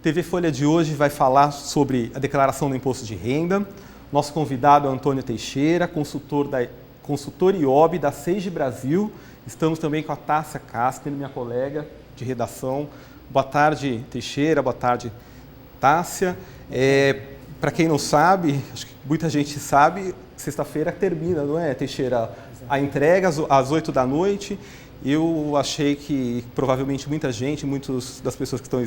TV Folha de hoje vai falar sobre a declaração do imposto de renda. Nosso convidado é Antônio Teixeira, consultor IOB da Sage Brasil. Estamos também com a Tássia Casper, minha colega de redação. Boa tarde, Teixeira. Boa tarde, Tássia. Para quem não sabe, acho que muita gente sabe, sexta-feira termina, não é, Teixeira? A entrega às 8 da noite. Eu achei que provavelmente muitas das pessoas que estão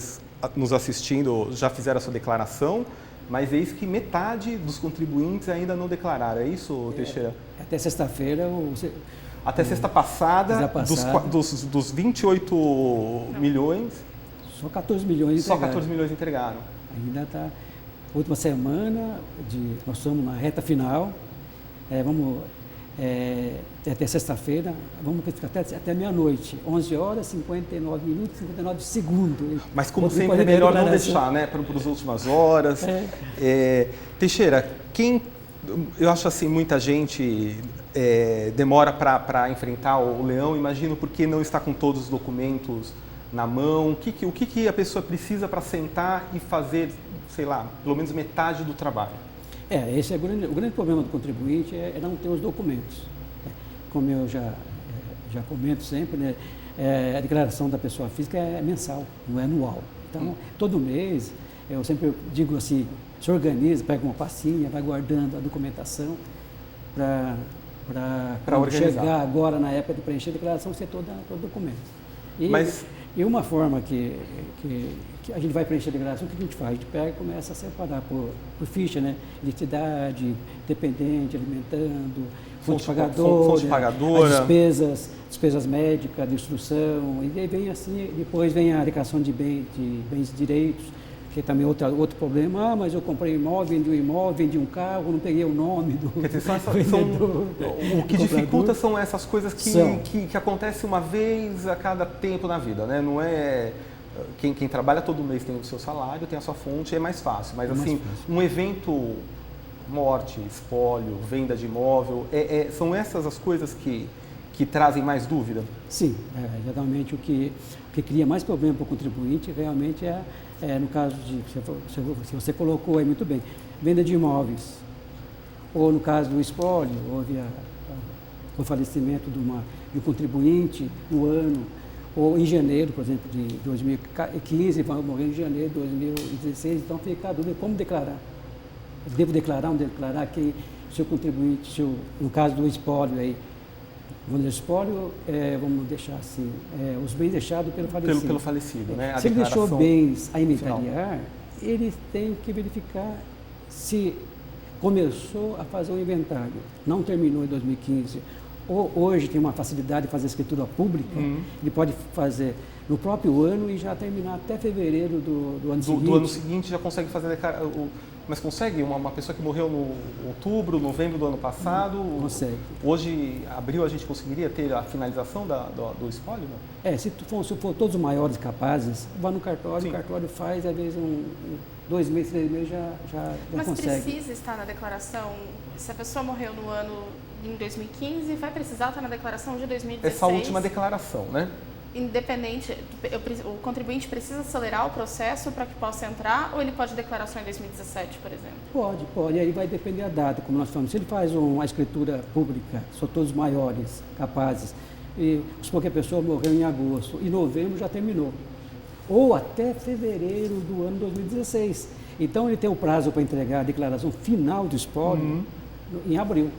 nos assistindo já fizeram a sua declaração, mas eis que metade dos contribuintes ainda não declararam. É isso, Teixeira? Até sexta-feira. Até sexta passada, dos 28 milhões... Só 14 milhões entregaram. Só 14 milhões entregaram. Ainda está... Última semana, nós estamos na reta final. Até sexta-feira, vamos ficar até meia-noite, 11 horas, 59 minutos, 59 segundos. Mas como sempre é melhor não deixar, né, para as últimas horas. Teixeira, eu acho assim, muita gente demora para enfrentar o leão, imagino porque não está com todos os documentos na mão. O que a pessoa precisa para sentar e fazer, sei lá, pelo menos metade do trabalho? Esse é o grande problema do contribuinte, é não ter os documentos. Como eu já comento sempre, né, a declaração da pessoa física é mensal, não é anual. Então, todo mês, eu sempre digo assim, se organiza, pega uma pastinha, vai guardando a documentação para chegar agora na época de preencher a declaração, ser todo documento. E uma forma que a gente vai preencher a declaração, o que a gente faz? A gente pega e começa a separar por ficha, né? Identidade, dependente, alimentando, fonte pagadora, as despesas médicas, de instrução, e aí vem assim, depois vem a declaração de bens e direitos, que é também outro problema. Mas eu comprei imóvel, vendi um carro, não peguei o nome do vendedor. O que dificulta são essas coisas que acontecem uma vez a cada tempo na vida, né? Não é... Quem trabalha todo mês tem o seu salário, tem a sua fonte, é mais fácil. Mas assim, um evento, morte, espólio, venda de imóvel, são essas as coisas que trazem mais dúvida? Sim, geralmente o que cria mais problema para o contribuinte realmente no caso de, se você colocou aí muito bem, venda de imóveis, ou no caso do espólio, houve o falecimento de um contribuinte no ano, ou em janeiro, por exemplo, de 2015, vai morrer em janeiro de 2016, então fica a dúvida como declarar. Devo declarar ou não declarar que se o contribuinte, no caso do espólio aí, espólio, vamos deixar assim, os bens deixados pelo falecido. Pelo falecido, né? Se ele deixou bens a inventariar, ele tem que verificar se começou a fazer o inventário, não terminou em 2015, ou hoje tem uma facilidade de fazer escritura pública, ele pode fazer no próprio ano e já terminar até fevereiro do ano seguinte. Do ano seguinte já consegue fazer mas consegue? Uma pessoa que morreu no outubro, novembro do ano passado? Consegue. Hoje, abril, a gente conseguiria ter a finalização do espólio? Não? Se for todos os maiores capazes, vai no cartório, sim. O cartório faz, às vezes, 2 meses, 3 meses já consegue. Mas precisa estar na declaração? Se a pessoa morreu no ano em 2015, vai precisar estar na declaração de 2016? Essa última declaração, né? Independente, o contribuinte precisa acelerar o processo para que possa entrar, ou ele pode declarar só em 2017, por exemplo? Pode. Aí vai depender da data, como nós falamos. Se ele faz uma escritura pública, são todos maiores, capazes, e supor que a pessoa morreu em agosto, em novembro já terminou, ou até fevereiro do ano 2016. Então, ele tem o prazo para entregar a declaração final do espólio em abril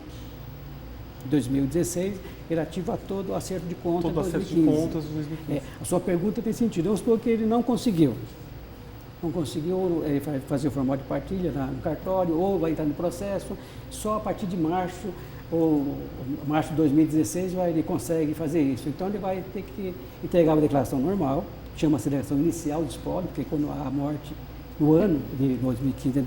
de 2016, relativo a todo o acerto de contas de 2015. Todo acerto de contas de 2015. A sua pergunta tem sentido. Vamos supor que ele não conseguiu fazer o formulário de partilha no cartório, ou vai entrar no processo, só a partir de março de 2016 ele consegue fazer isso. Então, ele vai ter que entregar uma declaração normal, chama-se declaração inicial de espólio, porque quando há a morte no ano de 2015,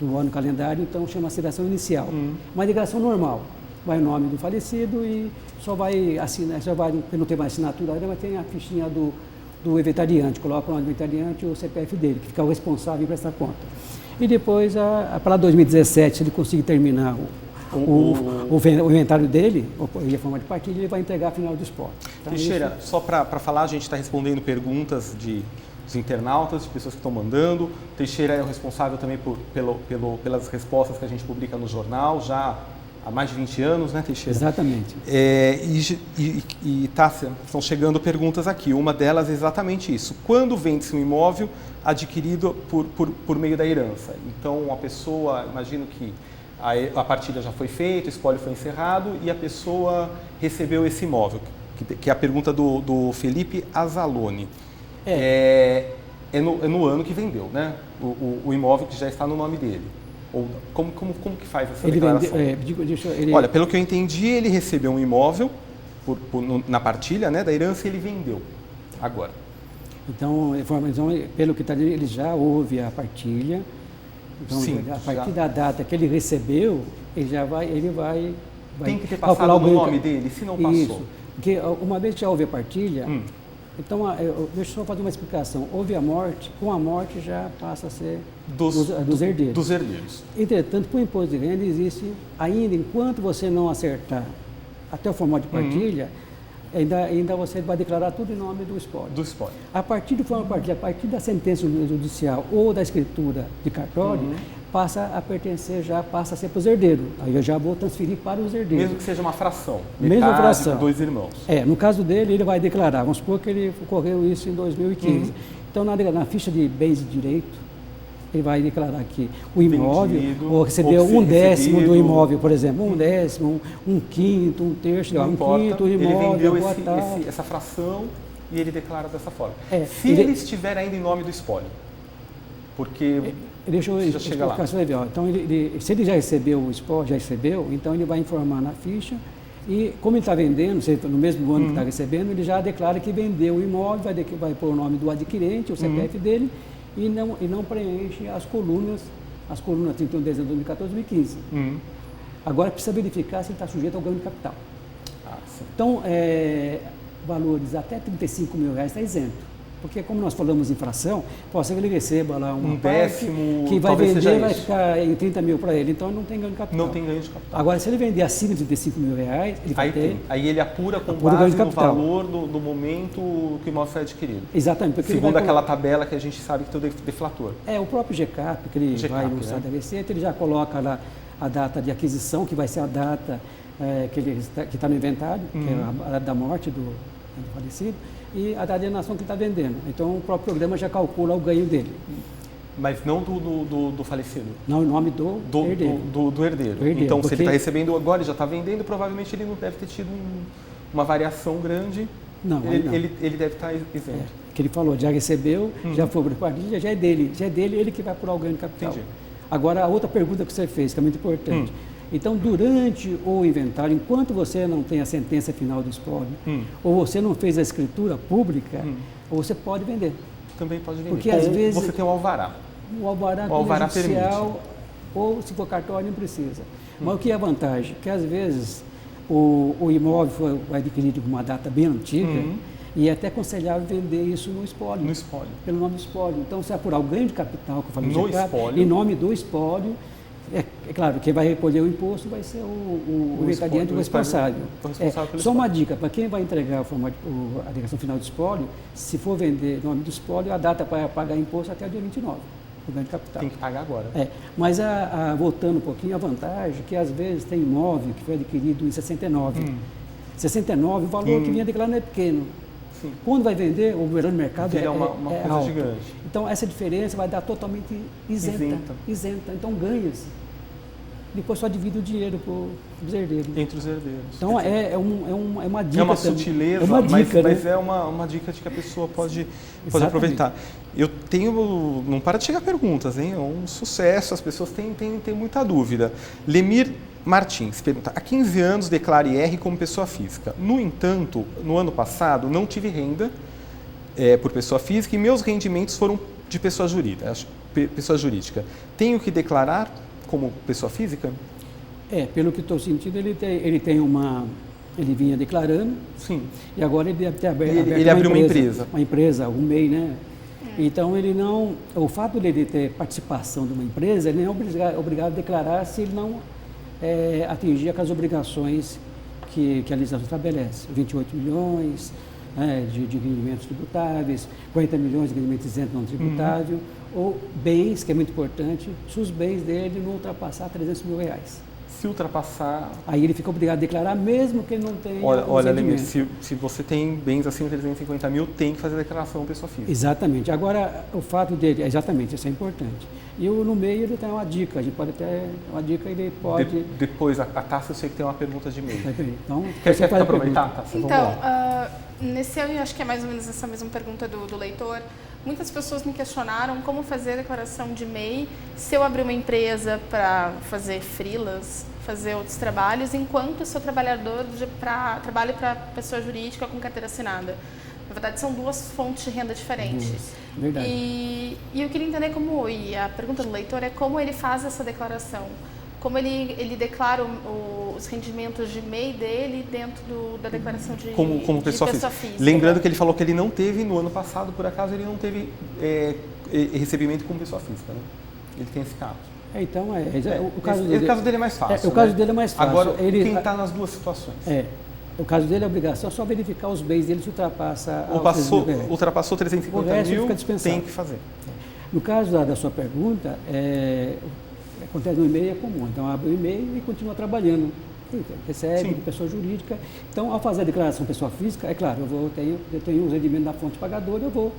do ano calendário, então chama-se declaração inicial. Uma declaração normal. Vai o nome do falecido e só vai assinar, porque não tem mais assinatura, mas tem a fichinha do inventariante, coloca o nome do inventariante e o CPF dele, que fica o responsável por essa conta. E depois, para 2017, se ele conseguir terminar o inventário dele, e a forma de partilha, ele vai entregar a final do espólio. Então, Teixeira, só para falar, a gente está respondendo perguntas dos internautas, de pessoas que estão mandando. O Teixeira é o responsável também pelas respostas que a gente publica no jornal, já há mais de 20 anos, né, Teixeira? Exatamente. Tássia, estão chegando perguntas aqui. Uma delas é exatamente isso. Quando vende-se um imóvel adquirido por meio da herança? Então, a pessoa, imagino que a partilha já foi feita, o espólio foi encerrado e a pessoa recebeu esse imóvel, que é a pergunta do Felipe Azalone. É no ano que vendeu, né? O imóvel que já está no nome dele. Ou como que faz essa declaração? Olha, pelo que eu entendi, ele recebeu um imóvel na partilha, né, da herança e ele vendeu agora. Então, pelo que está dizendo, ele já houve a partilha. Então, sim, a partir da data que ele recebeu, ele vai tem que ter passado no nome dele, se não passou. Isso, porque uma vez que já houve a partilha, então, deixa eu só fazer uma explicação. Houve a morte, com a morte já passa a ser dos herdeiros. Dos herdeiros. Entretanto, com o imposto de renda existe, ainda enquanto você não acertar até o formato de partilha, ainda você vai declarar tudo em nome do espólio. Do espólio. A partir do formato de partilha, a partir da sentença judicial ou da escritura de cartório, passa a ser para os herdeiros. Aí eu já vou transferir para os herdeiros. Mesmo que seja uma fração. Mesma fração. 2 irmãos. No caso dele, ele vai declarar. Vamos supor que ele ocorreu isso em 2015. Então, na ficha de bens de direito, ele vai declarar que o imóvel, ou recebeu um décimo do imóvel, por exemplo, um décimo, um quinto, um terço, quinto, o imóvel, ele vendeu essa fração e ele declara dessa forma. Se ele estiver ainda em nome do espólio, porque... Deixa eu explicar. Então, se ele já recebeu o espólio, então ele vai informar na ficha e, como ele está vendendo, no mesmo ano que está recebendo, ele já declara que vendeu o imóvel, vai pôr o nome do adquirente, o CPF dele, e não preenche as colunas 31 de dezembro de 2014 e 2015. Agora precisa verificar se ele está sujeito ao ganho de capital. Então, valores até R$35 mil está isento. Porque, como nós falamos em fração, pode ser que ele receba lá um décimo, que vai vender, vai ficar em 30 mil para ele, então não tem ganho de capital. Não tem ganho de capital. Agora, se ele vender acima de R$35 mil, ele vai ter... Aí ele apura com base no valor do momento que o imóvel foi adquirido. Exatamente. Porque segundo aquela tabela que a gente sabe que tem o deflator. O próprio GCAP, que ele vai no site da Receita, ele já coloca lá a data de aquisição, que vai ser a data que está no inventário, que é a data da morte do falecido, e a data de alienação que ele está vendendo. Então, o próprio programa já calcula o ganho dele. Mas não do falecido? Não, em nome do herdeiro. Do herdeiro. Então, se ele está recebendo agora, ele já está vendendo, provavelmente ele não deve ter tido uma variação grande. Não, ele deve estar isento. Que ele falou, já recebeu, já foi para partilha, já é dele, ele que vai apurar o ganho de capital. Entendi. Agora, a outra pergunta que você fez, que é muito importante. Então, durante o inventário, enquanto você não tem a sentença final do espólio, ou você não fez a escritura pública, ou você pode vender. Também pode vender. Porque às vezes você tem um alvará. O alvará judicial, ou se for cartório, não precisa. Mas o que é a vantagem? Que às vezes o imóvel foi adquirido com uma data bem antiga, e é até aconselhável vender isso no espólio. No espólio. Pelo nome do espólio. Então, se apurar o ganho de capital, que eu falei, no espólio, em nome do espólio, é claro, quem vai recolher o imposto vai ser o inventariante responsável. Só uma dica, para quem vai entregar a declaração final do espólio, se for vender em nome do espólio, a data para pagar imposto é até o dia 29, o ganho de capital. Tem que pagar agora. Mas, voltando um pouquinho, a vantagem é que às vezes tem imóvel que foi adquirido em 69. 69, o valor que vinha declarado é pequeno. Sim. Quando vai vender, o valor do mercado é uma coisa alto. Gigante. Então, essa diferença vai dar totalmente isenta. Então, ganha-se. Depois só divide o dinheiro para os herdeiros. Entre os herdeiros. Então, é uma dica. É uma sutileza, mas é uma dica de que a pessoa pode aproveitar. Eu tenho... Não para de chegar perguntas, hein? É um sucesso, as pessoas têm muita dúvida. Lemir Martins pergunta: há 15 anos declaro IR como pessoa física. No entanto, no ano passado, não tive renda por pessoa física e meus rendimentos foram de pessoa jurídica. Tenho que declarar como pessoa física? Pelo que estou sentindo, ele vinha declarando. Sim. E agora ele deve ter aberto ele abriu uma empresa. Uma empresa, um MEI, né? Então, ele não... O fato de ele ter participação de uma empresa, ele não é obrigado a declarar se ele não atingir aquelas obrigações que a legislação estabelece. 28 milhões, né, de rendimentos tributáveis, 40 milhões de rendimentos isentos não tributável, ou bens, que é muito importante, se os bens dele não ultrapassar 300 mil reais. Se ultrapassar... Aí ele fica obrigado a declarar, mesmo que ele não tenha Olha, Lemir, se você tem bens acima de 350 mil, tem que fazer a declaração pessoa física. Exatamente. Agora, o fato dele, exatamente, isso é importante. E no meio ele tem uma dica, a gente pode até, uma dica ele pode... Depois, a Tássia, eu sei que tem uma pergunta de e-mail. Então, quer aproveitar, Tássia? Então, nesse ano, eu acho que é mais ou menos essa mesma pergunta do leitor, muitas pessoas me questionaram como fazer a declaração de MEI se eu abrir uma empresa para fazer freelas, fazer outros trabalhos, enquanto sou trabalhador trabalho para pessoa jurídica com carteira assinada. Na verdade, são duas fontes de renda diferentes. Verdade. E eu queria entender como, e a pergunta do leitor é como ele faz essa declaração. Como ele declara os rendimentos de MEI dele dentro da declaração de pessoa física. Lembrando que ele falou que ele não teve, no ano passado, por acaso, ele não teve recebimento como pessoa física. Né? Ele tem esse caso. Então, o caso dele é mais fácil. O caso dele é mais fácil. Agora, quem está nas duas situações? O caso dele é obrigação, é só verificar os bens dele se ultrapassa... Ultrapassou 350 mil, tem que fazer. No caso da sua pergunta, acontece no e-mail, é comum. Então, abre o e-mail e continua trabalhando. Recebe de pessoa jurídica. Então, ao fazer a declaração pessoa física, é claro, eu tenho os rendimentos da fonte pagadora, eu vou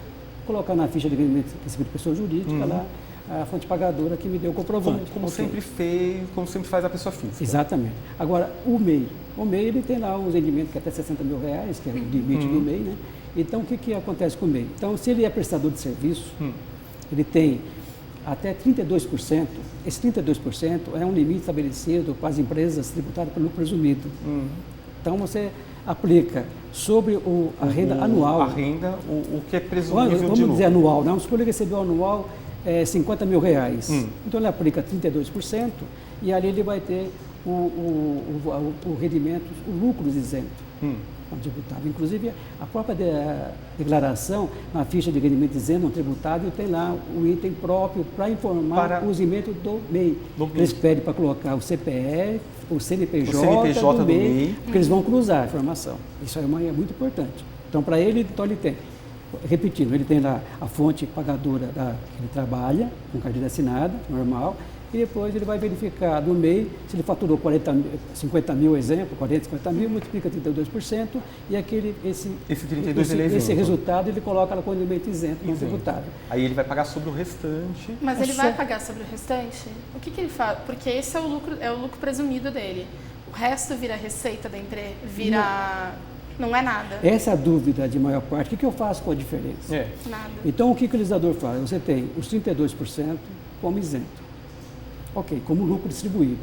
colocar na ficha de rendimento recebido de pessoa jurídica lá, a fonte pagadora que me deu o comprovante. Como sempre faz a pessoa física. Exatamente. Agora, o MEI ele tem lá os rendimentos que é até 60 mil reais, que é o limite do MEI, né? Então, o que acontece com o MEI? Então, se ele é prestador de serviço, ele tem até 32%, esse 32% é um limite estabelecido para as empresas tributadas pelo lucro presumido. Então, você aplica sobre a renda anual. A renda, o que é presumível de lucro. Vamos dizer anual, não? Se ele recebeu anual 50 mil reais, então ele aplica 32% e ali ele vai ter o rendimento, o lucro isento. Tributável. Inclusive, a própria declaração na ficha de rendimento isento não tributável tem lá o item próprio para informar o usimento do MEI. Eles pedem para colocar o CPF, o CNPJ do MEI, porque eles vão cruzar a informação. Isso aí é muito importante. Então, para ele, ele tem, repetindo, ele tem lá a fonte pagadora que ele trabalha, com carteira assinada, normal, e depois ele vai verificar do MEI, se ele faturou 50 mil, exemplo, 40, 50 mil, multiplica 32%, e esse resultado ele coloca lá com o rendimento isento, não tributável. Aí ele vai pagar sobre o restante. Mas ele vai pagar sobre o restante? O que ele faz? Porque esse é o lucro presumido dele. O resto vira receita da empresa, não é nada. Essa é a dúvida de maior parte. O que eu faço com a diferença? Nada. Então, o que o legislador faz? Você tem os 32% como isento. Ok, como lucro distribuído.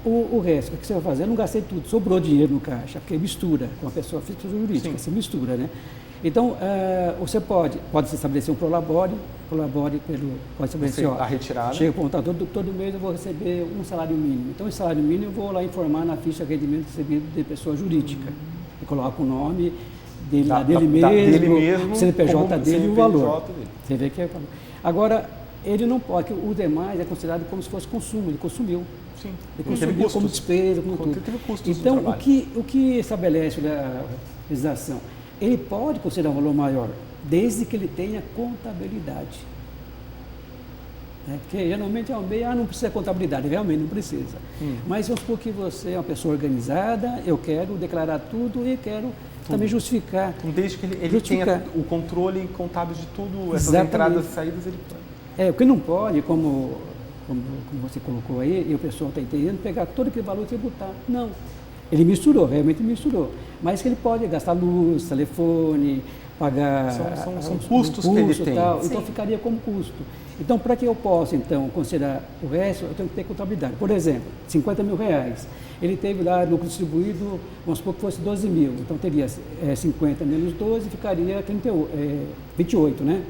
O resto, o que você vai fazer? Eu não gastei tudo, sobrou dinheiro no caixa, porque mistura com a pessoa física e jurídica, se mistura, né? Então, você pode se estabelecer um prolabore pode estabelecer, a retirada. Chega para o contador, todo mês eu vou receber um salário mínimo. Então, esse salário mínimo eu vou lá informar na ficha de rendimento recebido de pessoa jurídica. Eu coloco o nome dele mesmo, o CNPJ dele e o valor. Você vê que é o valor. Agora, ele não pode, o demais é considerado como se fosse consumo, ele consumiu. Sim. Ele consumiu como despesa, como tudo. Então, o que estabelece a legislação? Ele pode considerar um valor maior, desde que ele tenha contabilidade. Porque geralmente é um MEI, não precisa contabilidade, realmente não precisa. Mas vamos supor que você é uma pessoa organizada, eu quero declarar tudo e quero também justificar. Então, desde que ele tenha o controle contábil de tudo, essas entradas e saídas, ele pode. O que não pode, como você colocou aí, e o pessoal está entendendo, pegar todo aquele valor e tributar. Não. Ele misturou, realmente misturou. Mas que ele pode gastar luz, telefone, pagar... São custos que ele tem. Então, ficaria como custo. Então, para que eu possa, então, considerar o resto, eu tenho que ter contabilidade. Por exemplo, 50 mil reais. Ele teve lá lucro distribuído, vamos supor que fosse 12 mil. Então, teria 50 menos 12, ficaria 28, né?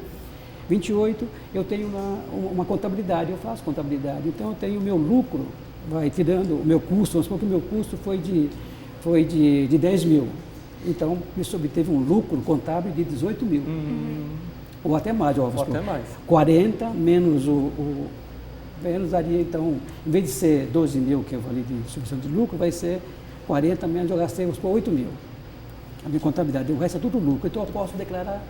28, eu tenho uma contabilidade, eu faço contabilidade. Então, eu tenho o meu lucro, vai tirando o meu custo, vamos supor que o meu custo foi de 10 mil. Então, me obteve um lucro contábil de 18 mil. Ou até mais, ó. Ou até mais. 40 menos menos daria, então, em vez de ser 12 mil, que eu falei de distribuição de lucro, vai ser 40 menos, eu gastei, vamos supor, 8 mil. A minha contabilidade, o resto é tudo lucro. Então eu posso declarar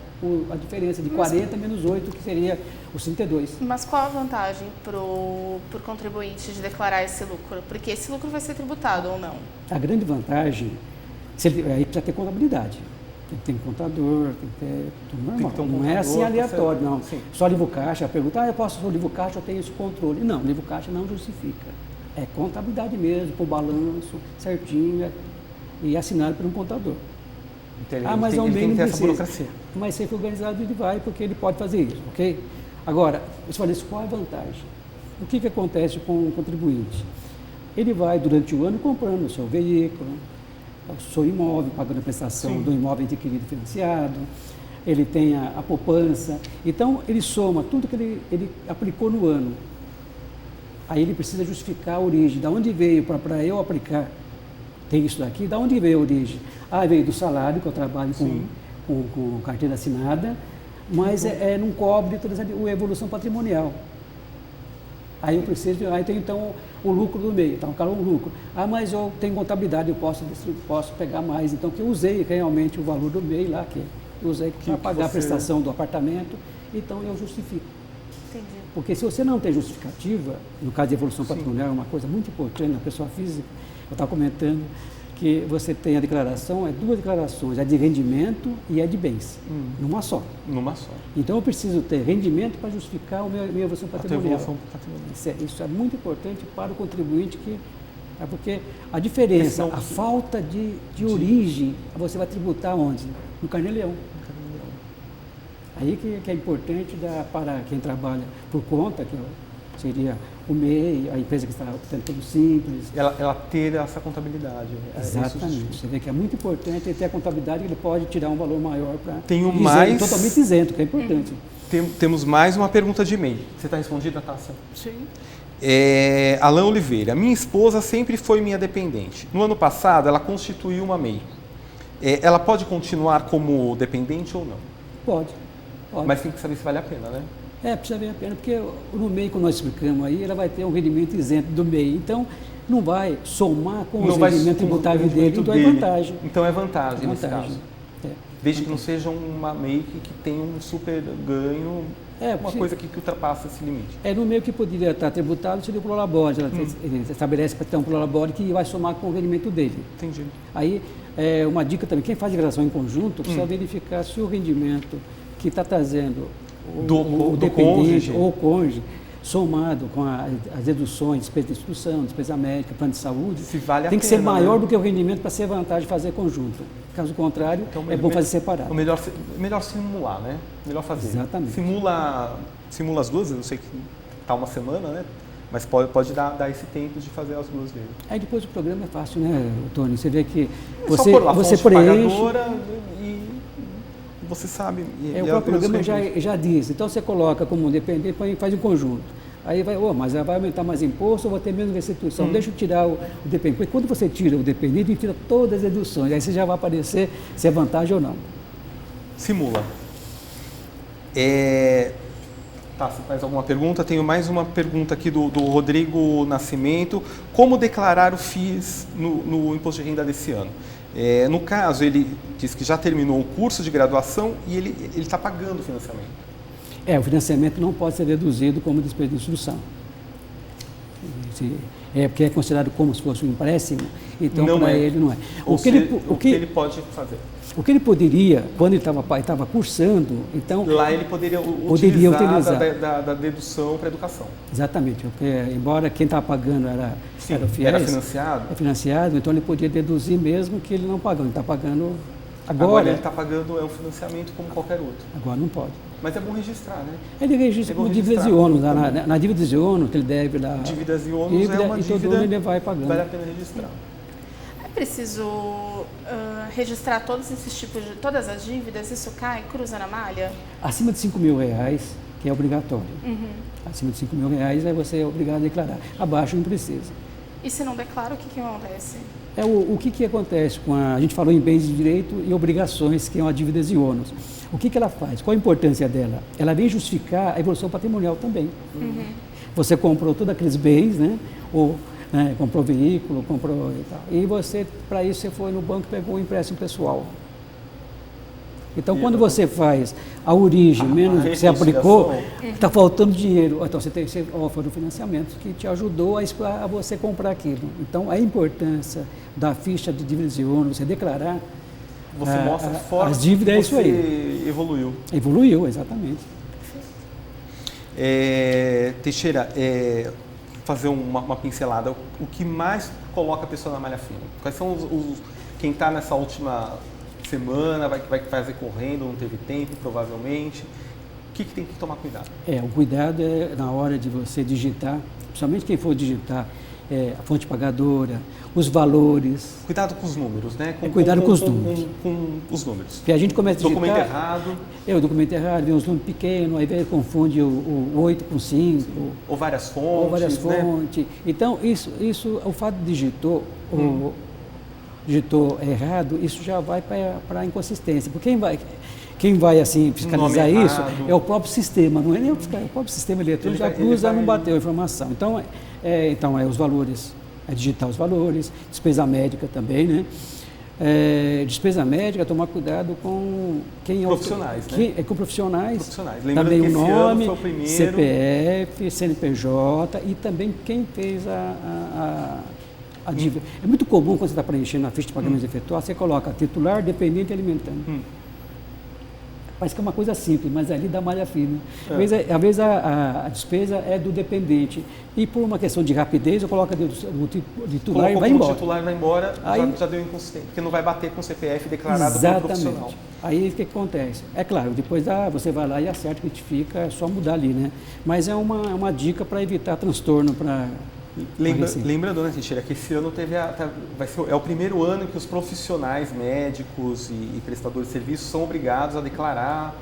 a diferença de 40 menos 8, que seria os 32. Mas qual a vantagem para o contribuinte de declarar esse lucro? Porque esse lucro vai ser tributado ou não? A grande vantagem, aí precisa ter contabilidade. Tem que ter um contador, tem que ter tudo normal. Não é assim aleatório, não. Sim. Só livro caixa, pergunta, eu posso só livro caixa, eu tenho esse controle. Não, livro caixa não justifica. É contabilidade mesmo, por balanço, certinho, e assinado por um contador. Mas ao menos essa burocracia. Mas se for organizado, ele vai, porque ele pode fazer isso, ok? Agora, você fala isso, qual é a vantagem? O que acontece com o contribuinte? Ele vai, durante o ano, comprando o seu veículo, o seu imóvel, pagando a prestação do imóvel adquirido e financiado, ele tem a poupança. Então, ele soma tudo que ele aplicou no ano. Aí ele precisa justificar a origem, de onde veio para eu aplicar. Tem isso daqui, de onde veio a origem? Veio do salário, que eu trabalho com carteira assinada, mas não cobre toda a evolução patrimonial. Aí eu preciso, aí tem então o lucro do MEI, então um lucro. Mas eu tenho contabilidade, eu posso pegar mais, então que eu usei realmente o valor do MEI lá, que eu usei para pagar a prestação do apartamento, então eu justifico. Entendi. Porque se você não tem justificativa, no caso de evolução patrimonial, é uma coisa muito importante na pessoa física, eu estava comentando que você tem a declaração, duas declarações, a de rendimento e a de bens, numa só. Numa só. Então eu preciso ter rendimento para justificar a minha evolução patrimonial. Isso é muito importante para o contribuinte, porque a diferença, a falta de origem, você vai tributar onde? No Carnê-Leão. Aí que é importante para quem trabalha por conta, que seria o MEI, a empresa que está tentando simples. Ela ter essa contabilidade. Exatamente. Você vê que é muito importante ele ter a contabilidade, ele pode tirar um valor maior para... totalmente isento, que é importante. Temos mais uma pergunta de e-mail. Você está respondida, Tássia? Sim. Alain Oliveira. Minha esposa sempre foi minha dependente. No ano passado, ela constituiu uma MEI. Ela pode continuar como dependente ou não? Pode. Mas tem que saber se vale a pena, né? Precisa ver a pena, porque no MEI, como nós explicamos aí, ela vai ter um rendimento isento do MEI. Então, não vai somar com o rendimento tributável dele, então é vantagem. Então é vantagem nesse caso. Desde vantagem. que não seja uma MEI que tenha um super ganho, uma coisa que ultrapassa esse limite. No MEI que poderia estar tributado seria o prolabore. Ele estabelece para ter um prolabore que vai somar com o rendimento dele. Entendi. Aí, uma dica também, quem faz declaração em conjunto precisa verificar se o rendimento que está trazendo o dependente ou o cônjuge, somado com as deduções, despesa de instrução, despesa médica, plano de saúde, tem que ser maior do que o rendimento para ser vantagem fazer conjunto. Caso contrário, então, é bom fazer separado. Melhor simular, né? Melhor fazer. Exatamente. Simula as duas, eu sei que está uma semana, né? Mas pode dar esse tempo de fazer as duas vezes. Aí depois o programa é fácil, né, Tony? Você vê que você preenche... Você sabe. O próprio programa já diz. Então você coloca como dependente, faz um conjunto. Aí vai, mas vai aumentar mais imposto ou vai ter menos restituição? Deixa eu tirar o dependente. Porque quando você tira o dependente, ele tira todas as deduções. Aí você já vai aparecer se é vantagem ou não. Simula. Tá, você faz alguma pergunta? Tenho mais uma pergunta aqui do Rodrigo Nascimento. Como declarar o FIIs no imposto de renda desse ano? No caso, ele diz que já terminou o curso de graduação e ele está pagando o financiamento. O financiamento não pode ser deduzido como despesa de instrução. Porque é considerado como se fosse um empréstimo, então para ele não é. O que ele pode fazer? O que ele poderia, quando ele estava cursando, então... Lá ele poderia utilizar da dedução para a educação. Exatamente, porque embora quem estava pagando era o FIES, era financiado. É financiado, então ele podia deduzir mesmo que ele não pagou, ele está pagando agora. Ele está pagando um financiamento como qualquer outro. Agora não pode. Mas é bom registrar, né? Ele registra como dívidas e ônus, na dívidas e ônus que ele deve lá. Dívidas e ônus é uma dívida, todo ano ele vai pagando. Vale a pena registrar. É preciso registrar todos esses tipos todas as dívidas? Isso cruza na malha? Acima de R$5.000, que é obrigatório. Acima de R$5.000, aí você é obrigado a declarar. Abaixo não precisa. E se não declara, o que acontece? O que acontece com a gente falou em bens de direito e obrigações, que é uma dívidas e ônus. O que ela faz? Qual a importância dela? Ela vem justificar a evolução patrimonial também. Você comprou todos aqueles bens, né? Ou comprou veículo, comprou e tal. E você, para isso, você foi no banco e pegou um empréstimo pessoal. Então, quando você faz a origem menos o que você aplicou, está faltando dinheiro. Então, você oferece um financiamento que te ajudou a você comprar aquilo. Então, a importância da ficha de dívidas e ônus, você declarar você mostra fora as dívidas, é isso aí. Você evoluiu. Evoluiu, exatamente. Teixeira, fazer uma pincelada. O que mais coloca a pessoa na malha fina? Quais são quem está nessa última semana, vai fazer correndo, não teve tempo, provavelmente. O que tem que tomar cuidado? O cuidado é na hora de você digitar, principalmente quem for digitar a fonte pagadora, os valores. Cuidado com os números, né? Cuidado com os números. Com os números. Porque a gente começa a digitar... Documento errado. O documento errado, vem uns números pequenos, aí confunde o 8 com 5. Ou várias fontes, né? Então, o fato de digitou errado, isso já vai para a inconsistência. Porque quem vai assim, fiscalizar isso é o próprio sistema, não é nem o próprio sistema eletrônico, já cruza, não bateu a informação. Então, os valores, digitar os valores, despesa médica também, né? Despesa médica, tomar cuidado com quem profissionais, né? Com profissionais. Lembrando também que o nome, foi o primeiro. CPF, CNPJ e também quem fez a dívida. É muito comum quando você está preenchendo a ficha de pagamentos efetuados, você coloca titular, dependente e alimentando. Parece que é uma coisa simples, mas ali dá malha fina. Às vezes a despesa é do dependente. E por uma questão de rapidez, eu coloco do titular e vai embora. O titular vai embora, já deu inconsistente, porque não vai bater com o CPF declarado pelo profissional. Aí o que acontece? É claro, depois você vai lá e acerta, retifica, é só mudar ali, né? Mas é uma dica para evitar transtorno para... Lembrando, né, Teixeira, que esse ano é o primeiro ano que os profissionais médicos e prestadores de serviços são obrigados a declarar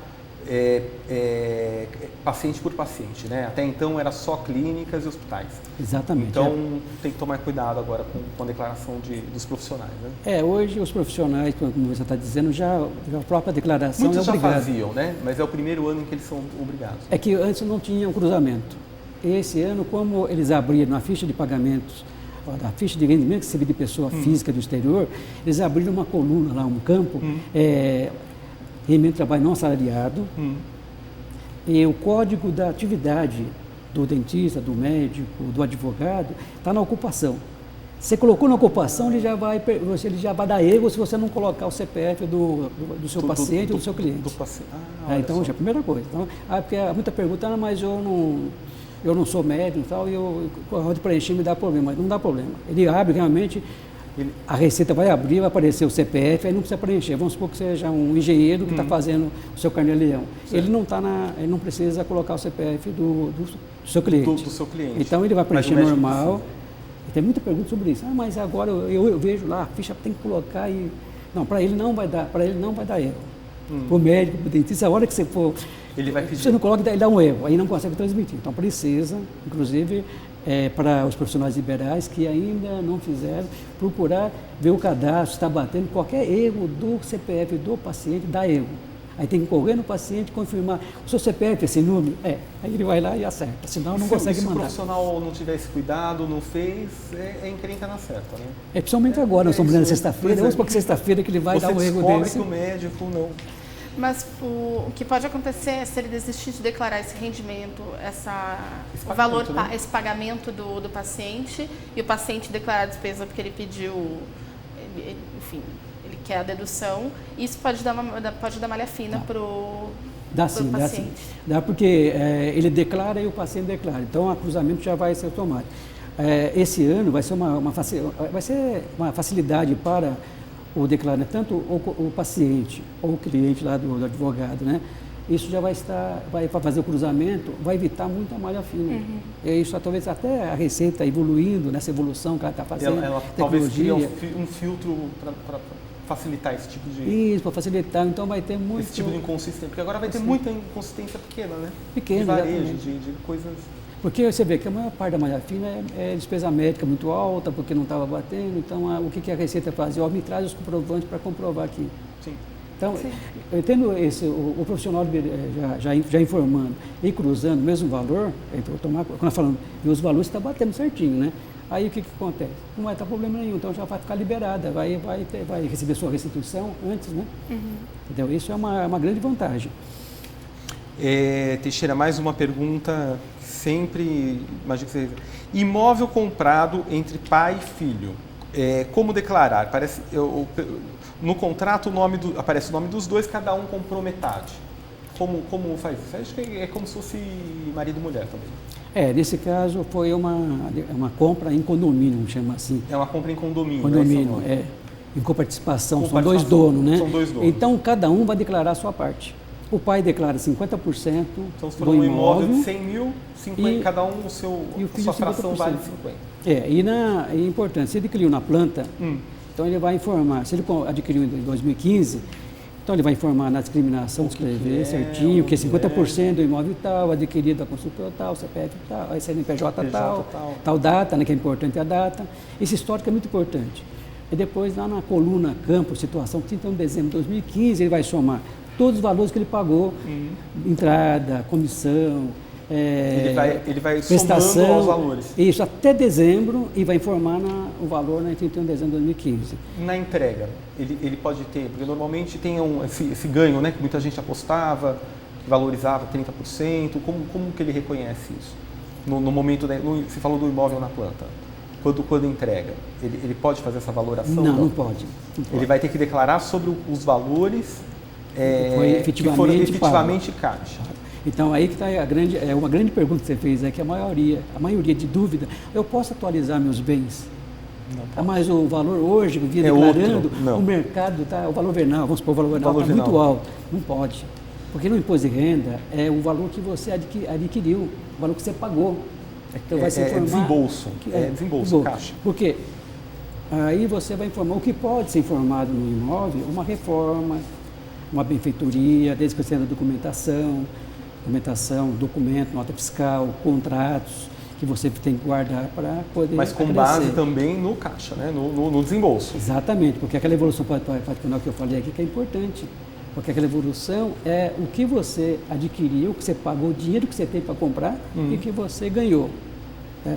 paciente por paciente, né? Até então era só clínicas e hospitais. Exatamente. Então tem que tomar cuidado agora com a declaração dos profissionais, né? Hoje os profissionais, como você está dizendo, já a própria declaração muitos é obrigada. já faziam, né? Mas é o primeiro ano em que eles são obrigados. É que antes não tinha um cruzamento. Esse ano, como eles abriram a ficha de pagamentos, a ficha de rendimento recebida de pessoa física do exterior, eles abriram uma coluna lá, um campo, rendimento de trabalho não assalariado, e o código da atividade do dentista, do médico, do advogado, está na ocupação. Você colocou na ocupação, ele já vai dar erro se você não colocar o CPF do seu paciente ou do seu cliente. Então, já é a primeira coisa. Então, porque muita pergunta, mas eu não sou médico e tal, e a hora de preencher me dá problema, mas não dá problema. Ele abre realmente, a receita vai abrir, vai aparecer o CPF, aí não precisa preencher. Vamos supor que seja um engenheiro que está fazendo o seu carnê-leão. Ele não precisa colocar o CPF do seu cliente. Do seu cliente. Então ele vai preencher normal. Tem muita pergunta sobre isso. Mas agora eu vejo lá, a ficha tem que colocar e... Não, para ele não vai dar erro. Para o médico, para o dentista, a hora que você for... Ele vai pedir. Você não coloca, ele dá um erro, aí não consegue transmitir. Então precisa, inclusive, para os profissionais liberais que ainda não fizeram, procurar ver o cadastro, está batendo qualquer erro do CPF do paciente, dá erro. Aí tem que correr no paciente, confirmar o seu CPF, esse número, aí ele vai lá e acerta, senão não consegue mandar. Se o profissional não tiver esse cuidado, não fez, é encrenca na certa, né? Principalmente agora, nós estamos vendo sexta-feira, vamos para que sexta-feira que ele vai dar um erro desse. Que o médico não... Mas o que pode acontecer é se ele desistir de declarar esse rendimento, esse pagamento do paciente, e o paciente declarar a despesa porque ele pediu, enfim, ele quer a dedução, isso pode dar malha fina para o paciente. Dá porque ele declara e o paciente declara, então o cruzamento já vai ser automático. Esse ano vai ser uma facilidade para o declarante, tanto o paciente ou o cliente lá do advogado, né? Isso já vai fazer o cruzamento, vai evitar muita malha fina. E isso talvez até a Receita evoluindo, nessa evolução que ela está fazendo. Ela talvez crie um filtro para facilitar esse tipo de... Isso, para facilitar, então vai ter muito... Esse tipo de inconsistência, porque agora vai ter muita inconsistência pequena, né? Pequena, de varejo, de coisas... Porque você vê que a maior parte da malha fina é despesa médica muito alta, porque não estava batendo, então o que a Receita fazia? Me traz os comprovantes para comprovar aqui. Sim. Então, eu tendo o profissional já informando e cruzando o mesmo valor, quando falando, e os valores estão batendo certinho, né? Aí o que acontece? Não vai ter problema nenhum, então já vai ficar liberada, vai receber sua restituição antes, né? Entendeu? Isso é uma grande vantagem. Teixeira, mais uma pergunta, sempre, imagino que você... Imóvel comprado entre pai e filho, como declarar? No contrato aparece o nome dos dois, cada um comprou metade. Como faz isso? Acho que é como se fosse marido e mulher também. Nesse caso foi uma compra em condomínio, chama assim. É uma compra em condomínio. Condomínio, em coparticipação, são dois donos, né? São dois donos. Então cada um vai declarar a sua parte. O pai declara 50% então, se for do um imóvel de 100 mil, 50, cada um sua fração vale 50. E é importante, se ele adquiriu na planta, então ele vai informar, se ele adquiriu em 2015, então ele vai informar na discriminação, escrever certinho, que 50% do imóvel tal, adquirido da construtora tal, CPF tal, CNPJ tal data, né, que é importante a data. Esse histórico é muito importante. E depois lá na coluna campo, situação, 31 de dezembro de 2015, ele vai somar todos os valores que ele pagou, entrada, comissão, ele vai prestação, somando os valores. Isso, até dezembro, e vai informar o valor na 31 de dezembro de 2015. Na entrega, ele pode ter, porque normalmente tem esse ganho, né, que muita gente apostava, que valorizava 30%, como que ele reconhece isso? No momento, você falou do imóvel na planta. Quando entrega, ele pode fazer essa valoração? Não pode. Ele vai ter que declarar sobre os valores que foram efetivamente caixa. Então aí que está uma grande pergunta que você fez, que a maioria de dúvida, eu posso atualizar meus bens? Mas o valor hoje, que eu vinha declarando, o mercado está, o valor venal, vamos supor, o valor venal está muito alto. Não pode. Porque no imposto de renda é o valor que você adquiriu, o valor que você pagou. Então vai se informar. Desembolso, caixa. Porque aí você vai informar o que pode ser informado no imóvel, uma reforma, uma benfeitoria, desde que você tenha documentação, documento, nota fiscal, contratos, que você tem que guardar para poder Mas com base também no caixa, né? no desembolso. Exatamente, porque aquela evolução patrimonial que eu falei aqui que é importante. Porque aquela evolução é o que você adquiriu, o que você pagou, o dinheiro que você tem para comprar e o que você ganhou.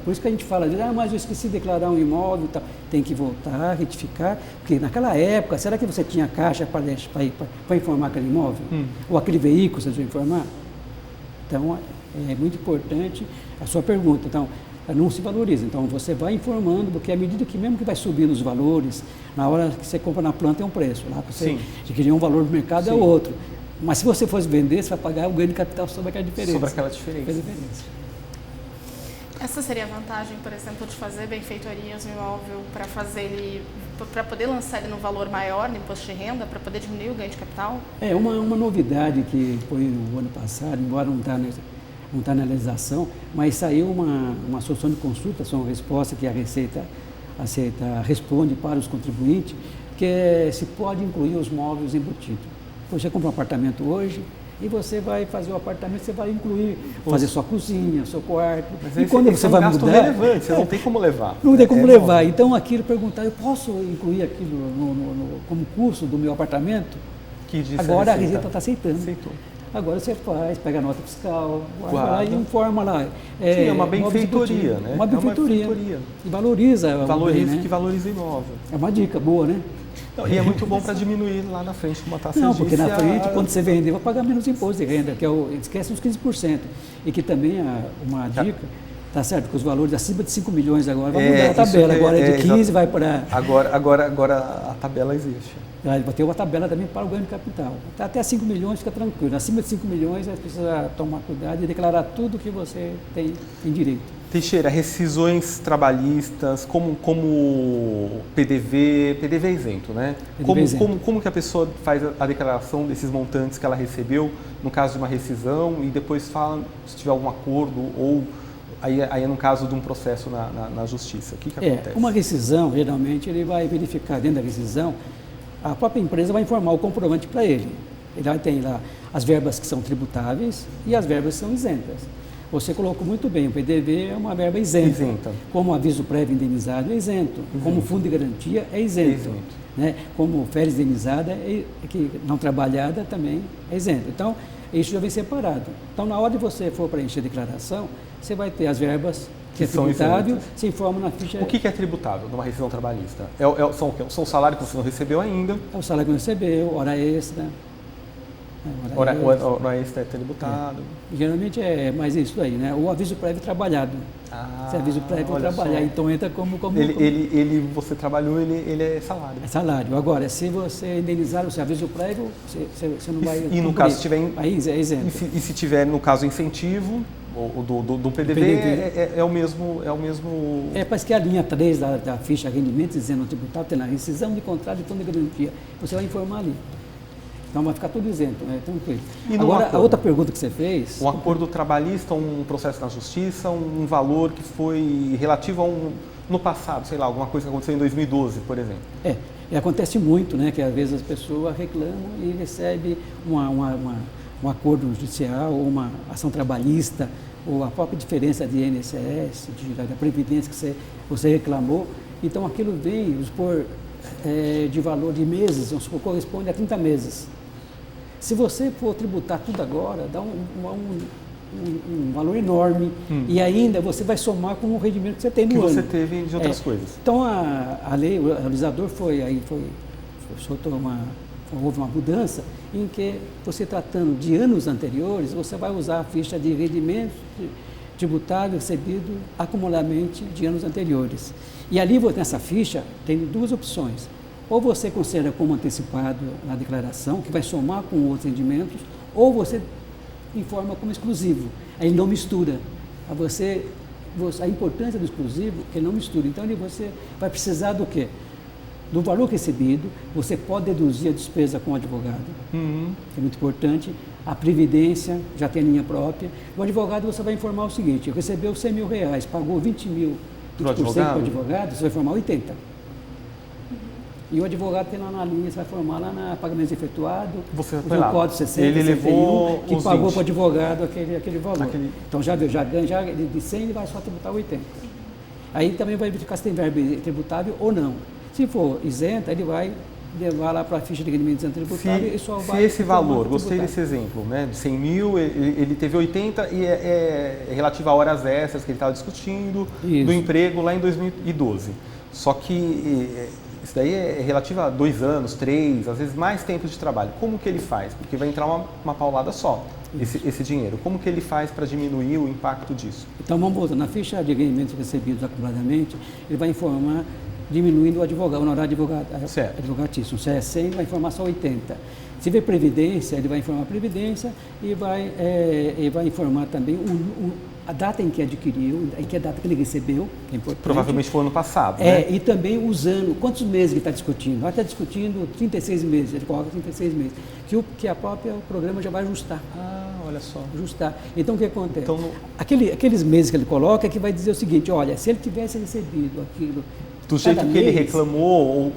Por isso que a gente fala, mas eu esqueci de declarar um imóvel, tá. Tem que voltar, retificar, porque naquela época, será que você tinha caixa para informar aquele imóvel? Ou aquele veículo você vai informar? Então, é muito importante a sua pergunta. Então, não se valoriza. Então, você vai informando, porque à medida que mesmo que vai subindo os valores, na hora que você compra na planta é um preço, lá você adquirir um valor do mercado é outro. Mas se você fosse vender, você vai pagar o ganho de capital sobre aquela diferença. Sobre aquela diferença. Essa seria a vantagem, por exemplo, de fazer benfeitorias no imóvel para poder lançar ele no valor maior no imposto de renda, para poder diminuir o ganho de capital? Uma novidade que foi no ano passado, embora não está na legislação, mas saiu uma solução de consulta, uma resposta que a Receita responde para os contribuintes, que se pode incluir os móveis embutidos. Você compra um apartamento hoje, e você vai fazer o apartamento, você vai incluir, fazer sua cozinha, seu quarto. Mas e quando você vai gasto mudar, relevante, você não tem como levar. Não tem como levar. Então aquilo perguntar, eu posso incluir aquilo como custo do meu apartamento? Agora a Receita está aceitando. Aceitou. Agora você faz, pega a nota fiscal, guarda e informa lá. É uma benfeitoria, né? Uma benfeitoria. E valoriza o bem, né? Que valoriza o imóvel. É uma dica boa, né? Não, e é muito bom para diminuir lá na frente com uma taxa Não, porque na frente, quando você vender, vai pagar menos imposto de renda, que esquece os 15%. E que também é uma dica, tá certo, que os valores acima de 5 milhões agora, vai mudar a tabela, agora é de 15, vai para... Agora a tabela existe. Vai ter uma tabela também para o ganho de capital. Até 5 milhões fica tranquilo, acima de 5 milhões você precisa tomar cuidado e declarar tudo que você tem em direito. Teixeira, rescisões trabalhistas, como PDV é isento, né? Como que a pessoa faz a declaração desses montantes que ela recebeu no caso de uma rescisão e depois fala se tiver algum acordo ou aí é no caso de um processo na justiça? O que acontece? Uma rescisão, geralmente, ele vai verificar dentro da rescisão, a própria empresa vai informar o comprovante para ele. Ele vai ter lá as verbas que são tributáveis e as verbas que são isentas. Você colocou muito bem, o PDV é uma verba isenta. Como aviso prévio indenizado é isento. Como fundo de garantia é isento. Né? Como férias indenizada, que não trabalhada também é isento. Então, isso já vem separado. Então, na hora de você for preencher a declaração, você vai ter as verbas que é tributável, se informa na ficha. O que é tributável numa rescisão trabalhista? São o salário que você não recebeu ainda. É o salário que não recebeu, hora extra. Hora extra é tributado. Geralmente é mais isso aí, né? O aviso prévio trabalhado. Se aviso prévio trabalhar, então entra como... Você trabalhou, ele é salário. É salário. Agora, se você indenizar o seu aviso prévio, você não vai... E no caso, se tiver... Aí é isento. E se tiver, no caso, incentivo, do PDV, é o mesmo... Parece que a linha 3 da ficha rendimentos dizendo tributável tem na rescisão de contrato de fundo de garantia. Você vai informar ali. Então vai ficar tudo isento, né? Tranquilo. Agora, a outra pergunta que você fez... Um acordo trabalhista, um processo na justiça, um valor que foi relativo no passado, sei lá, alguma coisa que aconteceu em 2012, por exemplo. E acontece muito, né? Que às vezes as pessoas reclamam e recebem um acordo judicial, ou uma ação trabalhista, ou a própria diferença de INSS, da Previdência que você reclamou. Então aquilo vem, vamos supor, de valor de meses, vamos supor, corresponde a 30 meses. Se você for tributar tudo agora, dá um valor enorme e ainda você vai somar com o rendimento que você tem no ano. Que você teve de outras coisas. Então a lei, o legislador houve uma mudança em que você tratando de anos anteriores, você vai usar a ficha de rendimento tributável recebido acumuladamente de anos anteriores. E ali nessa ficha tem duas opções. Ou você considera como antecipado na declaração, que vai somar com outros rendimentos, ou você informa como exclusivo. Aí não mistura. A importância do exclusivo é que ele não mistura. Então você vai precisar do quê? Do valor recebido, você pode deduzir a despesa com o advogado, que é muito importante. A previdência já tem a linha própria. O advogado você vai informar o seguinte: recebeu 100 mil reais, pagou 20 mil para o advogado, você vai informar 80. E o advogado tem lá na linha, você vai formar lá na pagamento efetuado, o código 60, ele levou que pagou para o advogado aquele valor. Então já ganha, de 100 ele vai só tributar 80. Aí também vai verificar se tem verba tributável ou não. Se for isenta, ele vai levar lá para a ficha de rendimentos tributável e só vai... Se esse valor, gostei desse exemplo, né, de 100 mil, ele teve 80 e é relativo a horas extras que ele estava discutindo, do emprego lá em 2012. Só que isso daí é relativo a 2 anos, 3, às vezes mais tempo de trabalho. Como que ele faz? Porque vai entrar uma paulada só, esse dinheiro. Como que ele faz para diminuir o impacto disso? Então, vamos voltar. Na ficha de rendimentos recebidos acumuladamente, ele vai informar diminuindo o advogado, o honorário advogatício. Se é 100, vai informar só 80. Se vê previdência, ele vai informar a previdência e vai informar também a data em que adquiriu, em que a data que ele recebeu, que é importante. Provavelmente foi ano passado, né? E também usando, quantos meses ele está discutindo. Vai estar discutindo 36 meses, ele coloca 36 meses, que a própria programa já vai ajustar. Olha só. Ajustar. Então, o que acontece? Então, aqueles meses que ele coloca é que vai dizer o seguinte: olha, se ele tivesse recebido aquilo do jeito que ele reclamou,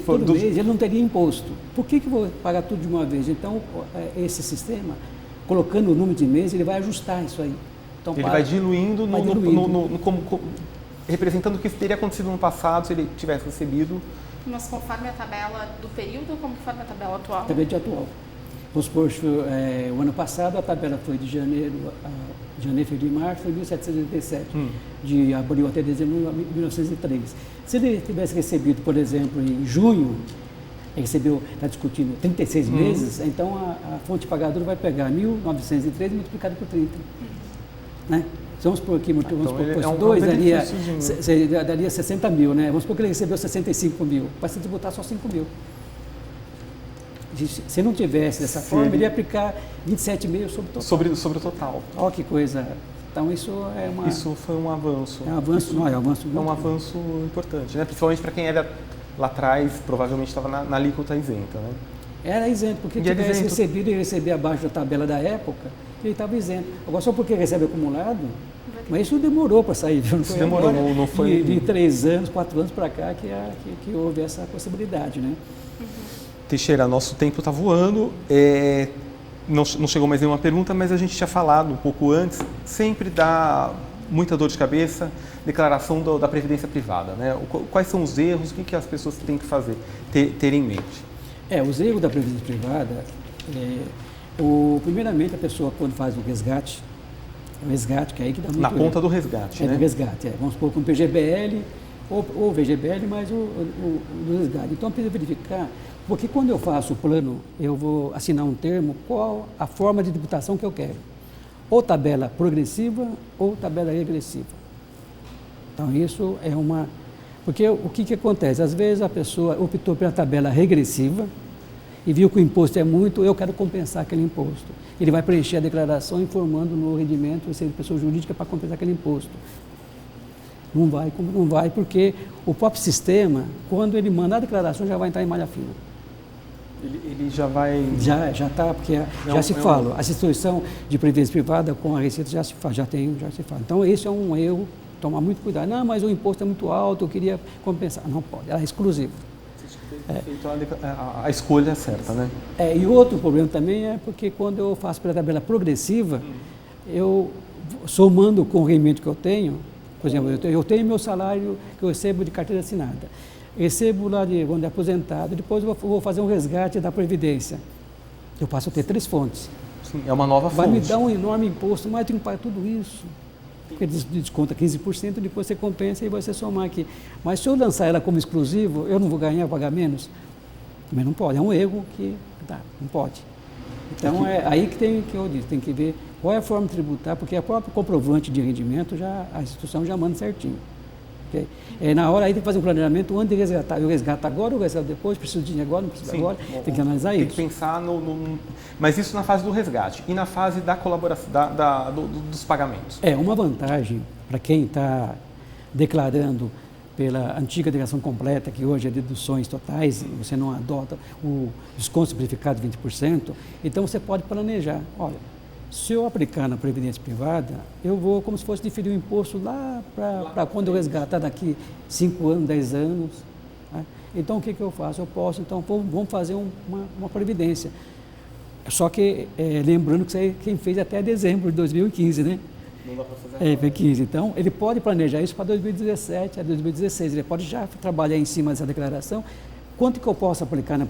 todo mês ele não teria imposto. Por que eu vou pagar tudo de uma vez? Então, esse sistema, colocando o número de meses, ele vai ajustar isso aí. Então, ele vai diluindo, representando o que teria acontecido no passado se ele tivesse recebido. Mas conforme a tabela do período ou conforme a tabela atual? Tabela de atual. Vamos supor, o ano passado a tabela foi de janeiro, fevereiro e março, foi 1.787. De abril até dezembro de 1903. Se ele tivesse recebido, por exemplo, em junho, ele está discutindo 36 meses, então a fonte pagadora vai pegar 1.903 multiplicado por 30. Né? Vamos supor aqui, daria 60 mil, né? Vamos supor que ele recebeu 65 mil, vai se tributar só 5 mil. Se não tivesse dessa forma, ele ia aplicar 27,5 sobre o total. Sobre o total. Olha que coisa. Então isso foi um avanço. É um avanço, não é um avanço muito um avanço importante, né? Principalmente para quem era lá atrás, provavelmente estava na alíquota isenta, né? Era isento, porque tivesse recebido e receber abaixo da tabela da época, ele estava isento. Agora, só porque recebe acumulado, mas isso demorou para sair, viu? Isso demorou, não foi... De 3 anos, 4 anos para cá que houve essa possibilidade, né? Teixeira, nosso tempo está voando, não chegou mais nenhuma pergunta, mas a gente tinha falado um pouco antes, sempre dá muita dor de cabeça, declaração da Previdência Privada, né? Quais são os erros, o que as pessoas têm que fazer, ter em mente? Os erros da Previdência Privada, primeiramente a pessoa quando faz o resgate, O resgate, que é aí que dá muito Na erro. conta do resgate, né? Do resgate, Vamos supor com PGBL ou VGBL, mais o do resgate. Então, precisa verificar, porque quando eu faço o plano, eu vou assinar um termo, qual a forma de tributação que eu quero. Ou tabela progressiva ou tabela regressiva. Então, isso é uma... Porque o que acontece? Às vezes a pessoa optou pela tabela regressiva e viu que o imposto é muito, eu quero compensar aquele imposto. Ele vai preencher a declaração informando no rendimento, ou seja, pessoa jurídica para compensar aquele imposto. Não vai porque o próprio sistema, quando ele mandar a declaração, já vai entrar em malha fina. Ele já vai... Já está, porque já se fala. A instituição de previdência privada com a Receita já se fala. Então, esse é um erro, tomar muito cuidado. Não, mas o imposto é muito alto, eu queria compensar. Não pode, ela é exclusiva. Feito a escolha certa, né? E outro problema também é porque quando eu faço pela tabela progressiva, eu, somando com o rendimento que eu tenho, por exemplo, eu tenho meu salário que eu recebo de carteira assinada, recebo lá quando é aposentado, depois eu vou fazer um resgate da Previdência. Eu passo a ter 3 fontes. Sim, é uma nova fonte. Vai me dar um enorme imposto, mas eu tenho que pagar tudo isso. Porque desconta 15%, depois você compensa e vai você somar aqui. Mas se eu lançar ela como exclusivo, eu não vou ganhar, pagar menos? Também não pode, é um erro que não pode. Então é aí que eu disse, tem que ver qual é a forma de tributar, porque a própria comprovante de rendimento, a instituição já manda certinho. Okay? Na hora aí tem que fazer um planejamento antes de resgatar. Eu resgato agora, eu resgato depois, preciso de dinheiro agora, não preciso agora, tem que analisar isso. Tem que pensar Mas isso na fase do resgate e na fase da colaboração, dos pagamentos. Uma vantagem para quem está declarando pela antiga declaração completa, que hoje é deduções totais, você não adota o desconto simplificado de 20%, então você pode planejar. Olha, se eu aplicar na Previdência Privada, eu vou como se fosse diferir o imposto lá para quando eu resgatar daqui 5 anos, 10 anos. Né? Então, o que eu faço? Eu posso, então, vamos fazer uma Previdência. Só que, lembrando que isso aí quem fez até dezembro de 2015, né? Não dá para fazer agora. 15. Então, ele pode planejar isso para 2017, a 2016. Ele pode já trabalhar em cima dessa declaração. Quanto que eu posso aplicar na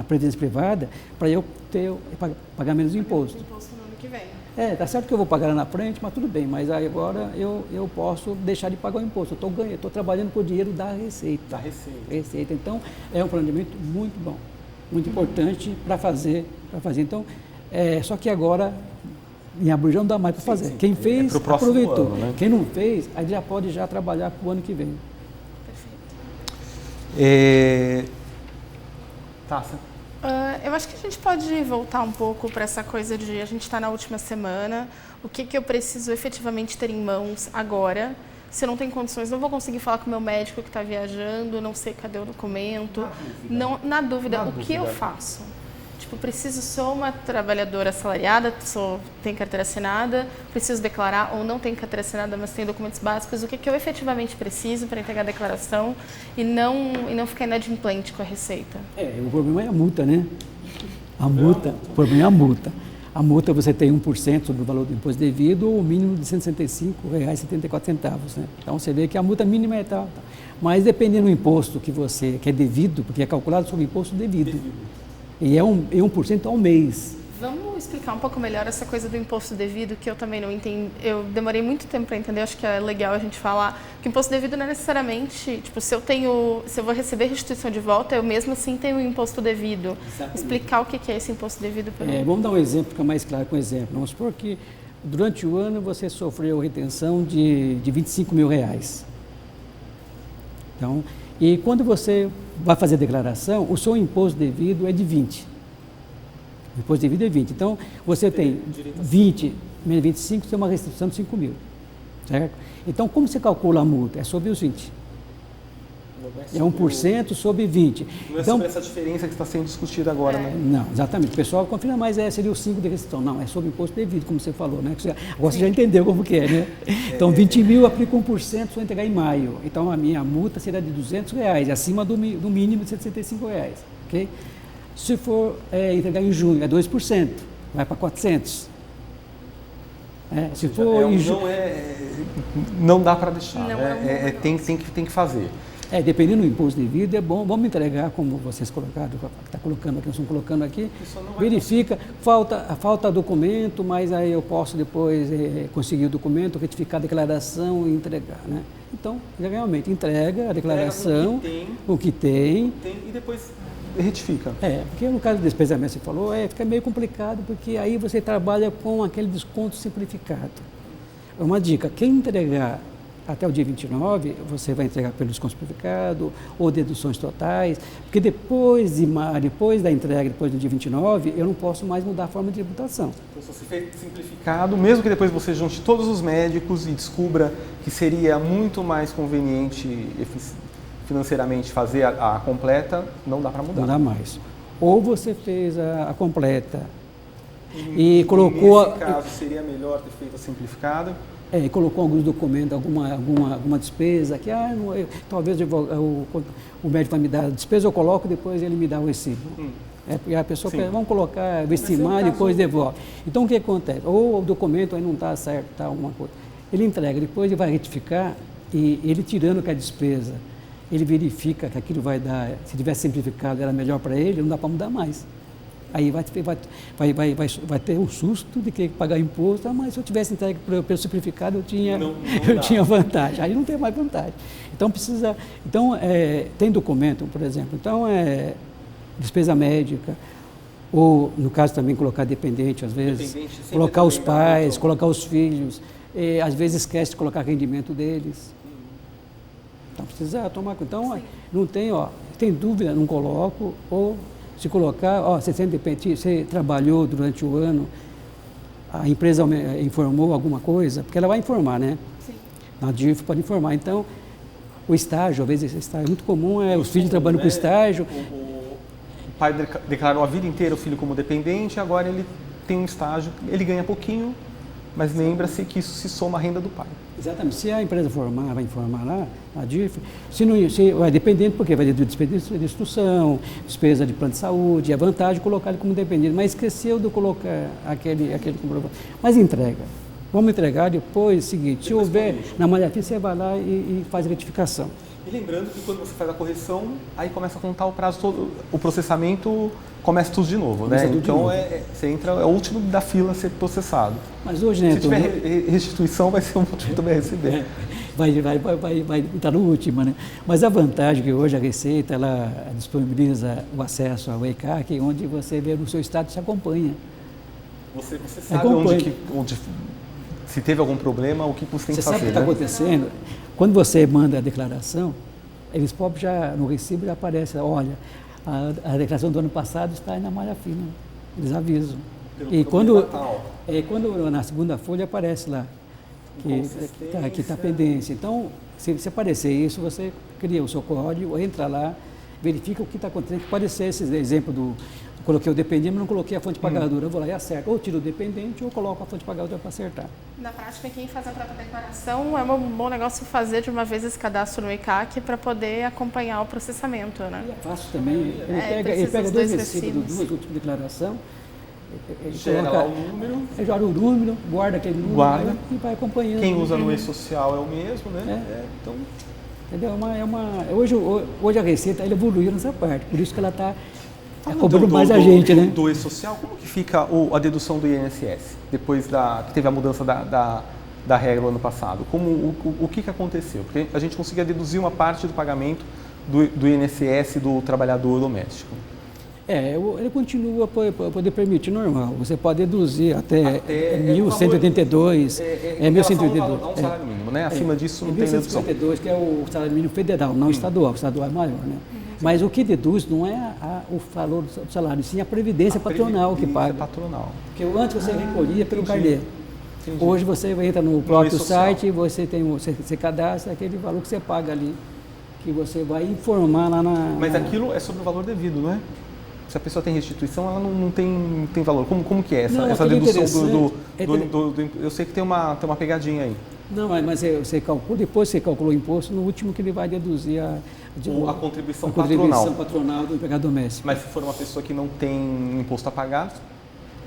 Previdência Privada para eu pagar menos imposto? Imposto no ano que vem. Tá certo que eu vou pagar lá na frente, mas tudo bem. Mas aí agora eu posso deixar de pagar o imposto. Eu estou trabalhando com o dinheiro da Receita. Da Receita. Então, é um planejamento muito bom, muito importante para fazer. Então, só que agora, em abril já não dá mais para fazer. Sim. Quem fez, aproveitou. Ano, né? Quem não fez, aí já pode trabalhar para o ano que vem. Perfeito. Tássia? Eu acho que a gente pode voltar um pouco para essa coisa de a gente está na última semana, o que eu preciso efetivamente ter em mãos agora. Se eu não tenho condições, não vou conseguir falar com o meu médico que está viajando, não sei cadê o documento. Na dúvida, o que eu faço? Tipo, sou uma trabalhadora assalariada, tenho carteira assinada, preciso declarar ou não tenho carteira assinada, mas tenho documentos básicos. O que eu efetivamente preciso para entregar a declaração e não ficar inadimplente com a Receita? O problema é a multa, né? O problema é a multa. A multa você tem 1% sobre o valor do imposto devido ou o mínimo de R$ 165,74. Né? Então você vê que a multa mínima é tal. Mas dependendo do imposto que é devido, porque é calculado sobre o imposto devido. E é 1% ao mês. Vamos explicar um pouco melhor essa coisa do imposto devido, que eu também não entendi. Eu demorei muito tempo para entender, acho que é legal a gente falar que o imposto devido não é necessariamente, tipo, se eu vou receber restituição de volta, eu mesmo assim tenho o imposto devido. Exatamente. Explicar o que é esse imposto devido para mim. Vamos dar um exemplo, fica mais claro com o exemplo. Vamos supor que durante o ano você sofreu retenção de R$25 mil. Então, e quando você vai fazer a declaração, o seu imposto devido é de 20. O imposto devido é 20. Então, você tem 20 menos 25, você tem uma restituição de 5 mil. Certo? Então, como você calcula a multa? É sobre os 20. É 1% sobre 20. Não é sobre essa diferença que está sendo discutida agora, né? Não, exatamente. O pessoal confirma, mas seria o 5 de restrição. Não, é sobre imposto devido, como você falou, né? Agora você já entendeu como que é, né? Então, 20 mil aplica 1%, só entregar em maio. Então, a minha multa será de R$200, acima do mínimo de R$165, ok? Se for entregar em junho, é 2%, vai para 400. Se for em junho... Não dá para deixar, não, tem que fazer. Dependendo do imposto de vida, é bom, vamos entregar, como vocês colocaram, está colocando aqui, nós estamos colocando aqui, verifica, falta documento, mas aí eu posso depois conseguir o documento, retificar a declaração e entregar, né? Então, realmente, entrega a declaração, o que tem e depois retifica. Porque no caso do despesamento, você falou, fica meio complicado, porque aí você trabalha com aquele desconto simplificado. Uma dica, quem entregar até o dia 29, você vai entregar pelo desconto simplificado ou deduções totais, porque depois da entrega, depois do dia 29, eu não posso mais mudar a forma de tributação. Então, se você fez simplificado, mesmo que depois você junte todos os médicos e descubra que seria muito mais conveniente financeiramente fazer a completa, não dá para mudar. Não dá mais. Ou você fez a completa e colocou... Nesse caso, seria melhor ter feito a simplificada? E colocou alguns documentos, alguma despesa, que talvez o médico vai me dar a despesa, eu coloco, depois ele me dá o recibo. E a pessoa pede, vamos colocar, estimar e depois devolve. Então o que acontece? Ou o documento aí não está certo, está alguma coisa. Ele entrega, depois ele vai retificar e ele tirando que a despesa, ele verifica que aquilo vai dar, se tivesse simplificado era melhor para ele, não dá para mudar mais. Aí vai ter um susto de que pagar imposto, mas se eu tivesse entregue pelo simplificado, eu tinha vantagem. Aí não tem mais vantagem. Então tem documento, por exemplo. Então, despesa médica, ou no caso também colocar dependente, às vezes, colocar os pais, colocar os filhos, às vezes esquece de colocar rendimento deles. Então precisa tomar cuidado. Então, não tem dúvida, não coloco, ou se colocar, você trabalhou durante o ano, a empresa informou alguma coisa, porque ela vai informar, né? Sim. Na DIF pode informar. Então, o estágio, às vezes, estágio é muito comum, os filhos trabalhando com estágio. O pai declarou a vida inteira o filho como dependente, agora ele tem um estágio, ele ganha pouquinho, mas lembra-se que isso se soma à renda do pai. Exatamente. Se a empresa vai informar lá, a DIF, vai dependendo, porque vai ter despesa de instrução, despesa de plano de saúde, é vantagem colocar ele como dependente, mas esqueceu de colocar aquele comprovante. Mas entrega. Vamos entregar depois, seguinte, se houver na malha fina, você vai lá e faz a retificação. E lembrando que quando você faz a correção, aí começa a contar o prazo todo, o processamento começa tudo de novo, né? Então você entra, é o último da fila a ser processado. Mas hoje, né? Se tiver restituição, vai ser um motivo também receber. Vai estar no último, né? Mas a vantagem é que hoje a Receita, ela disponibiliza o acesso ao ECAC, onde você vê no seu estado, se acompanha. Você sabe onde se teve algum problema, o que você tem que fazer. Você sabe o que está acontecendo? Quando você manda a declaração, eles próprios já, no recibo já aparece, olha, a declaração do ano passado está aí na malha fina, eles avisam. E quando na segunda folha aparece lá, que está pendência. Então, se aparecer isso, você cria o seu código, entra lá, verifica o que está acontecendo, que pode ser esse exemplo coloquei o dependente, mas não coloquei a fonte pagadora, eu vou lá e acerto. Ou tiro o dependente ou coloco a fonte pagadora para acertar. Na prática, quem faz a própria declaração é um bom negócio fazer de uma vez esse cadastro no ECAC para poder acompanhar o processamento, né? E é fácil também. Ele pega dois recibos, duas últimas declarações, gera lá o número. Gera o número, guarda aquele número e vai acompanhando. Quem usa no e-social é o mesmo, né? Então, entendeu? Hoje a Receita evoluiu nessa parte, por isso que ela está cobrando mais a gente, né? Do e-social, como que fica a dedução do INSS, depois que teve a mudança da regra no ano passado? O que aconteceu? Porque a gente conseguia deduzir uma parte do pagamento do INSS do trabalhador doméstico. Ele continua a poder permitir normal. Você pode deduzir até 1.182. 1.182. É um salário mínimo, né? Acima disso não tem dedução. 1.182, que é o salário mínimo federal, não estadual. O estadual é maior, né? Mas o que deduz não é o valor do salário, sim a previdência patronal que paga. Patronal. Porque antes você recolhia pelo carnê. Hoje você entra no próprio site e você cadastra aquele valor que você paga ali, que você vai informar lá na... Mas aquilo é sobre o valor devido, não é? Se a pessoa tem restituição, ela não tem valor. Como que é essa dedução do... Eu sei que tem uma pegadinha aí. Não, mas você calcula, depois você calculou o imposto, no último que ele vai deduzir a contribuição patronal do empregado doméstico. Mas se for uma pessoa que não tem imposto a pagar,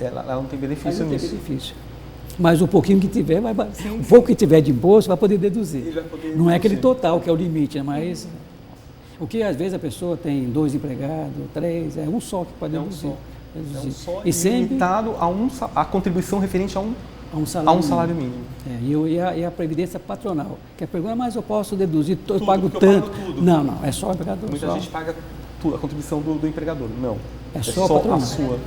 ela não tem benefício nisso. Não tem benefício. Mas o pouquinho que tiver, pouco que tiver de imposto, vai poder deduzir. Ele vai poder não é aquele total que é o limite, mas O que às vezes a pessoa tem 2 empregados, 3, é um só que pode É um reduzir. só. É um só E sempre limitado a contribuição referente a um salário mínimo. E a previdência patronal. Que a pergunta, mas eu posso deduzir, eu pago porque eu pago tanto. tudo. Não, é só o empregador. Muita gente paga a contribuição do empregador. Não. É só a patronal. sua.